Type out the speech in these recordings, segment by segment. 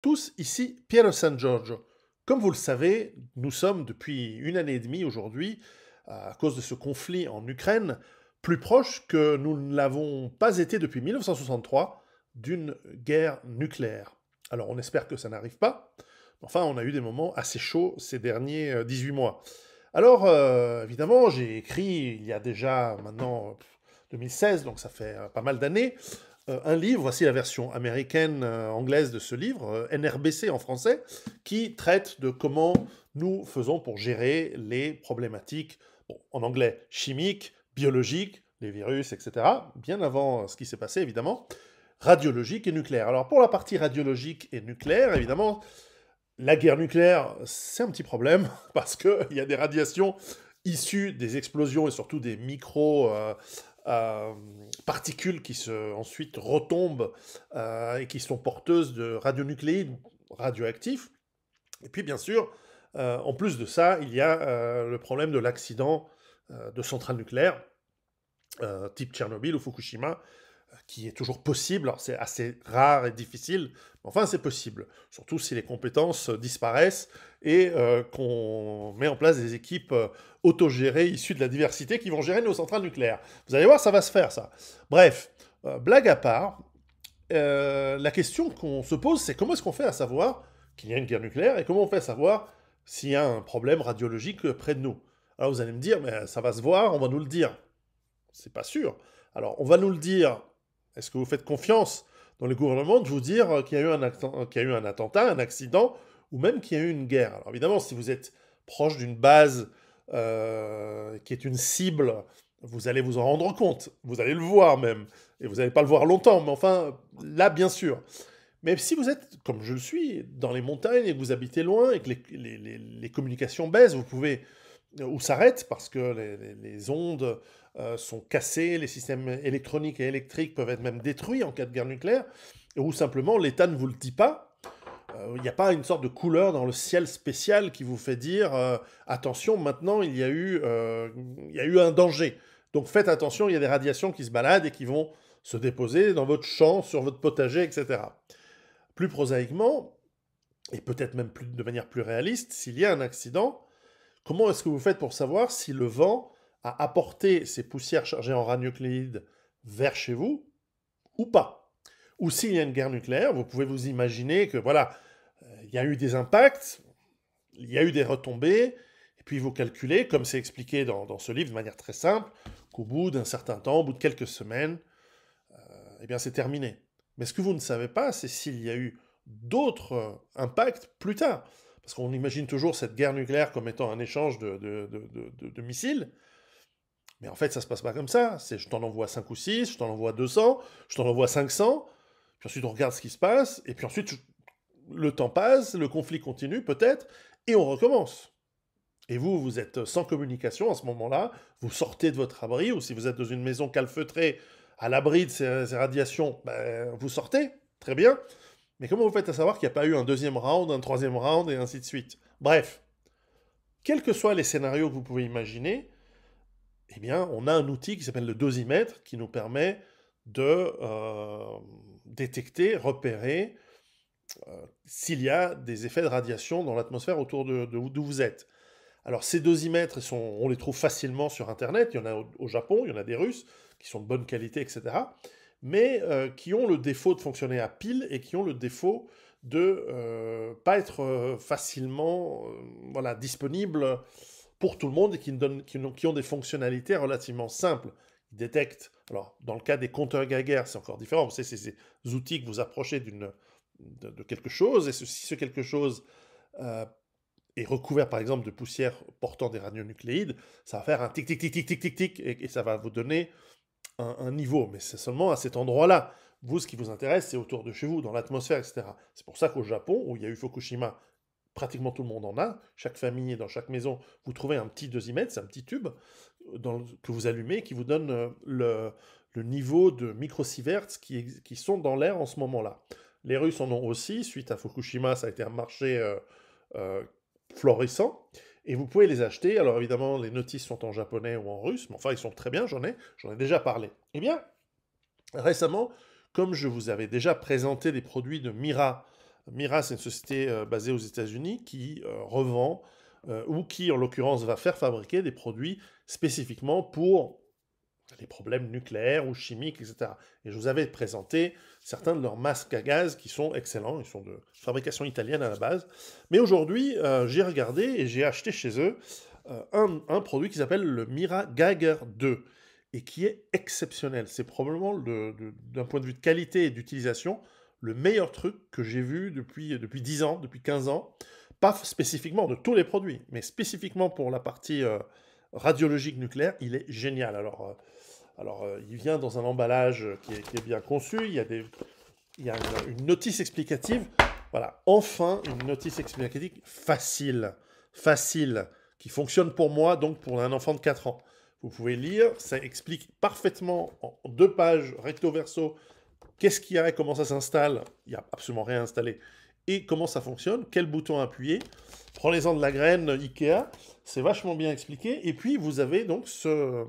Tous, ici Piero San Giorgio. Comme vous le savez, nous sommes depuis une année et demie aujourd'hui, à cause de ce conflit en Ukraine, plus proche que nous ne l'avons pas été depuis 1963 d'une guerre nucléaire. Alors on espère que ça n'arrive pas, mais enfin on a eu des moments assez chauds ces derniers 18 mois. Alors évidemment j'ai écrit il y a déjà maintenant 2016, donc ça fait pas mal d'années, un livre, voici la version américaine, anglaise de ce livre, NRBC en français, qui traite de comment nous faisons pour gérer les problématiques, bon, en anglais, chimiques, biologiques, les virus, etc., bien avant ce qui s'est passé, évidemment, radiologiques et nucléaires. Alors, pour la partie radiologique et nucléaire, évidemment, la guerre nucléaire, c'est un petit problème, parce qu'il y a des radiations issues des explosions et surtout des particules qui ensuite retombent et qui sont porteuses de radionucléides radioactifs. Et puis, bien sûr, en plus de ça, il y a le problème de l'accident de centrales nucléaires, type Tchernobyl ou Fukushima, qui est toujours possible. Alors c'est assez rare et difficile, mais enfin c'est possible. Surtout si les compétences disparaissent et qu'on met en place des équipes autogérées issues de la diversité qui vont gérer nos centrales nucléaires. Vous allez voir, ça va se faire ça. Bref, blague à part, la question qu'on se pose, c'est comment est-ce qu'on fait à savoir qu'il y a une guerre nucléaire et comment on fait à savoir s'il y a un problème radiologique près de nous. Alors vous allez me dire, mais ça va se voir, on va nous le dire. C'est pas sûr. Alors on va nous le dire. Est-ce que vous faites confiance dans le gouvernement de vous dire qu'il y a eu qu'il y a eu un attentat, un accident, ou même qu'il y a eu une guerre? Alors évidemment, si vous êtes proche d'une base qui est une cible, vous allez vous en rendre compte, vous allez le voir même, et vous n'allez pas le voir longtemps, mais enfin, là, bien sûr. Mais si vous êtes, comme je le suis, dans les montagnes et que vous habitez loin et que les communications baissent, vous pouvez ou s'arrêtent parce que les ondes sont cassées, les systèmes électroniques et électriques peuvent être même détruits en cas de guerre nucléaire, ou simplement l'État ne vous le dit pas. Il n'y a pas une sorte de couleur dans le ciel spécial qui vous fait dire attention, maintenant il y a eu un danger. Donc faites attention, il y a des radiations qui se baladent et qui vont se déposer dans votre champ, sur votre potager, etc. Plus prosaïquement, et peut-être même de manière plus réaliste, s'il y a un accident, comment est-ce que vous faites pour savoir si le vent a apporté ces poussières chargées en radionucléides vers chez vous ou pas? Ou s'il y a une guerre nucléaire, vous pouvez vous imaginer que voilà, il y a eu des impacts, il y a eu des retombées, et puis vous calculez, comme c'est expliqué dans ce livre de manière très simple, qu'au bout d'un certain temps, au bout de quelques semaines, eh bien c'est terminé. Mais ce que vous ne savez pas, c'est s'il y a eu d'autres impacts plus tard. Parce qu'on imagine toujours cette guerre nucléaire comme étant un échange de missiles, mais en fait ça se passe pas comme ça. C'est je t'en envoie 5 ou 6, je t'en envoie 200, je t'en envoie 500, puis ensuite on regarde ce qui se passe, et puis ensuite le temps passe, le conflit continue peut-être, et on recommence. Et vous, vous êtes sans communication à ce moment-là, vous sortez de votre abri, ou si vous êtes dans une maison calfeutrée, à l'abri de ces radiations, ben, vous sortez, très bien. Mais comment vous faites à savoir qu'il n'y a pas eu un deuxième round, un troisième round, et ainsi de suite? Bref, quels que soient les scénarios que vous pouvez imaginer, eh bien, on a un outil qui s'appelle le dosimètre, qui nous permet de détecter, repérer s'il y a des effets de radiation dans l'atmosphère autour d'où vous êtes. Alors ces dosimètres, on les trouve facilement sur Internet, il y en a au Japon, il y en a des Russes, qui sont de bonne qualité, etc., mais qui ont le défaut de fonctionner à pile et qui ont le défaut de pas être facilement voilà, disponibles pour tout le monde et qui ont des fonctionnalités relativement simples. Ils détectent, alors dans le cas des compteurs Geiger, c'est encore différent, vous savez, c'est ces outils que vous approchez de quelque chose, et si ce quelque chose euh, est recouvert par exemple de poussière portant des radionucléides, ça va faire un tic tic tic tic tic tic tic et ça va vous donner un niveau. Mais c'est seulement à cet endroit-là. Vous, ce qui vous intéresse, c'est autour de chez vous, dans l'atmosphère, etc. C'est pour ça qu'au Japon, où il y a eu Fukushima, pratiquement tout le monde en a. Chaque famille et dans chaque maison, vous trouvez un petit dosimètre, c'est un petit tube que vous allumez qui vous donne le niveau de microsieverts qui sont dans l'air en ce moment-là. Les Russes en ont aussi. Suite à Fukushima, ça a été un marché euh, florissant. Et vous pouvez les acheter. Alors évidemment, les notices sont en japonais ou en russe, mais enfin, ils sont très bien, j'en ai déjà parlé. Eh bien, récemment, comme je vous avais déjà présenté des produits de Mira Mira, c'est une société basée aux États-Unis qui revend ou qui, en l'occurrence, va faire fabriquer des produits spécifiquement pour les problèmes nucléaires ou chimiques, etc. Et je vous avais présenté certains de leurs masques à gaz qui sont excellents, ils sont de fabrication italienne à la base. Mais aujourd'hui, j'ai regardé et j'ai acheté chez eux un produit qui s'appelle le Mira Geiger 2 et qui est exceptionnel. C'est probablement, d'un point de vue de qualité et d'utilisation, le meilleur truc que j'ai vu depuis 10 ans, depuis 15 ans. Pas spécifiquement de tous les produits, mais spécifiquement pour la partie radiologique nucléaire, il est génial. Alors, il vient dans un emballage qui est bien conçu, il y a une notice explicative. Voilà, enfin une notice explicative facile, qui fonctionne pour moi, donc pour un enfant de 4 ans. Vous pouvez lire, ça explique parfaitement en 2 pages recto verso qu'est-ce qu'il y a et comment ça s'installe. Il n'y a absolument rien installé. Et comment ça fonctionne, quel bouton appuyer. Prenez-en de la graine Ikea, c'est vachement bien expliqué. Et puis vous avez donc ce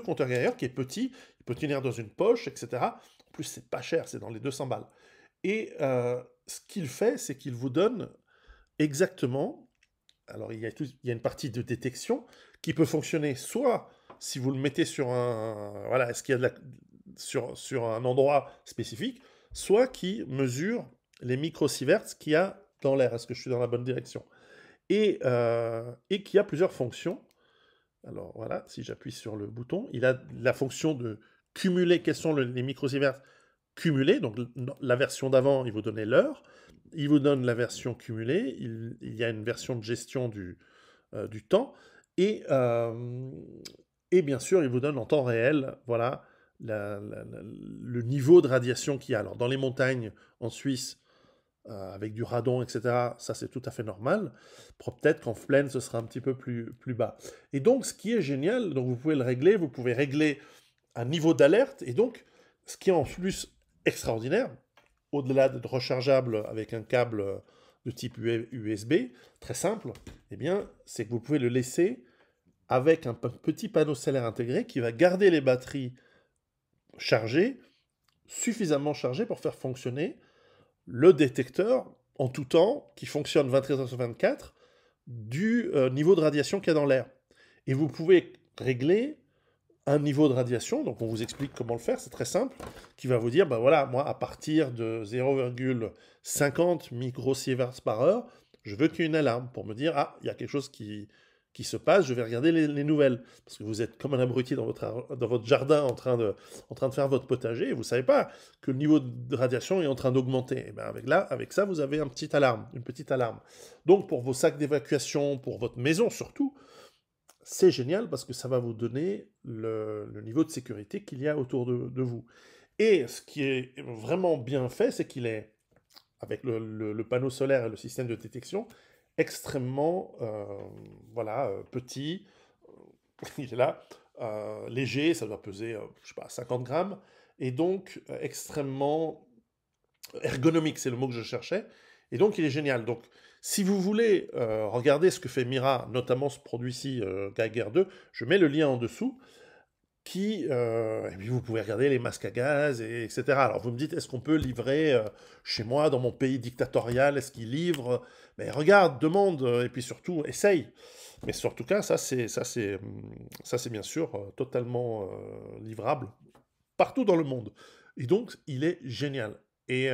compteur Geiger qui est petit, il peut tenir dans une poche, etc. En plus, c'est pas cher, c'est dans les 200 balles. Et ce qu'il fait, c'est qu'il vous donne exactement. Alors, il y a une partie de détection qui peut fonctionner soit si vous le mettez sur un. Voilà, est-ce qu'il y a sur un endroit spécifique, soit qui mesure les microsieverts qu'il y a dans l'air. Est-ce que je suis dans la bonne direction? Et qui a plusieurs fonctions. Alors voilà, si j'appuie sur le bouton, il a la fonction de cumuler quels sont les microsieverts cumulés. Donc la version d'avant, il vous donnait l'heure. Il vous donne la version cumulée. Il y a une version de gestion du temps. Et bien sûr, il vous donne en temps réel, voilà, le niveau de radiation qu'il y a. Alors dans les montagnes en Suisse, avec du radon, etc., ça c'est tout à fait normal. Peut-être qu'en plaine, ce sera un petit peu plus bas. Et donc, ce qui est génial, donc vous pouvez le régler, vous pouvez régler un niveau d'alerte, et donc, ce qui est en plus extraordinaire, au-delà d'être rechargeable avec un câble de type USB, très simple, eh bien, c'est que vous pouvez le laisser avec un petit panneau solaire intégré qui va garder les batteries chargées, suffisamment chargées pour faire fonctionner le détecteur en tout temps, qui fonctionne 24 heures sur 24, du niveau de radiation qu'il y a dans l'air. Et vous pouvez régler un niveau de radiation, donc on vous explique comment le faire, c'est très simple, qui va vous dire, ben voilà, moi, à partir de 0,50 microsieverts par heure, je veux qu'il y ait une alarme pour me dire, ah, il y a quelque chose qui se passe, je vais regarder les nouvelles. Parce que vous êtes comme un abruti dans votre jardin en train de faire votre potager, et vous ne savez pas que le niveau de radiation est en train d'augmenter. Et bien avec ça, vous avez une petite alarme. Donc pour vos sacs d'évacuation, pour votre maison surtout, c'est génial parce que ça va vous donner le niveau de sécurité qu'il y a autour de vous. Et ce qui est vraiment bien fait, c'est qu'il est, avec le panneau solaire et le système de détection, extrêmement petit, il est là, léger, ça doit peser, je sais pas, 50 grammes, et donc extrêmement ergonomique, c'est le mot que je cherchais, et donc il est génial. Donc si vous voulez regarder ce que fait Mira, notamment ce produit-ci, Geiger 2, je mets le lien en dessous, et puis vous pouvez regarder les masques à gaz, etc. Alors vous me dites, est-ce qu'on peut livrer chez moi, dans mon pays dictatorial, est-ce qu'ils livrent? Mais regarde, demande, et puis surtout, essaye. Mais en tout cas, ça c'est bien sûr totalement livrable partout dans le monde. Et donc, il est génial. Et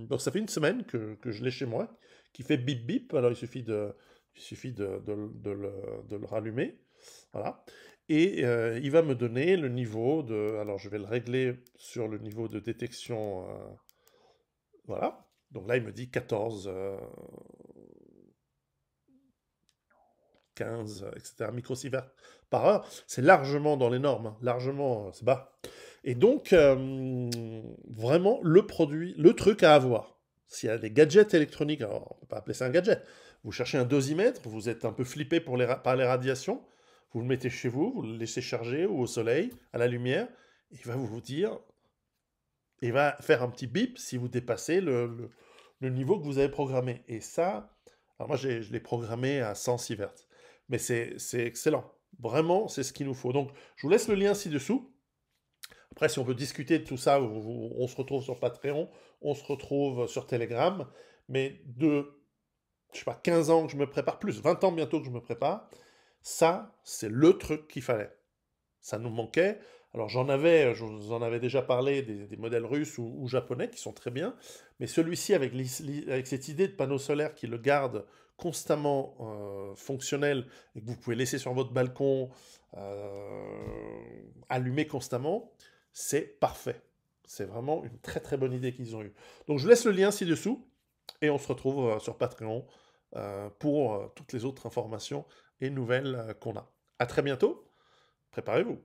donc ça fait une semaine que je l'ai chez moi, qui fait bip bip, alors il suffit de le rallumer, voilà. Et il va me donner le niveau de... Alors, je vais le régler sur le niveau de détection. Voilà. Donc là, il me dit 14, 15, etc. microsieverts par heure. C'est largement dans les normes. Hein. Largement, c'est bas. Et donc, vraiment, le truc à avoir. S'il y a des gadgets électroniques, alors on ne peut pas appeler ça un gadget. Vous cherchez un dosimètre, vous êtes un peu flippé par les radiations. Vous le mettez chez vous, vous le laissez charger ou au soleil, à la lumière, et il va vous dire, il va faire un petit bip si vous dépassez le niveau que vous avez programmé. Et ça, alors moi je l'ai programmé à 100 sieverts, mais c'est excellent. Vraiment, c'est ce qu'il nous faut. Donc, je vous laisse le lien ci-dessous. Après, si on veut discuter de tout ça, on se retrouve sur Patreon, on se retrouve sur Telegram. mais je sais pas, 15 ans que je me prépare, plus 20 ans bientôt que je me prépare, ça, c'est le truc qu'il fallait. Ça nous manquait. Alors je vous en avais déjà parlé des modèles russes ou japonais qui sont très bien, mais celui-ci avec cette idée de panneau solaire qui le garde constamment fonctionnel et que vous pouvez laisser sur votre balcon allumé constamment, c'est parfait. C'est vraiment une très très bonne idée qu'ils ont eue. Donc je vous laisse le lien ci-dessous et on se retrouve sur Patreon pour toutes les autres informations et nouvelles qu'on a. À très bientôt, préparez-vous.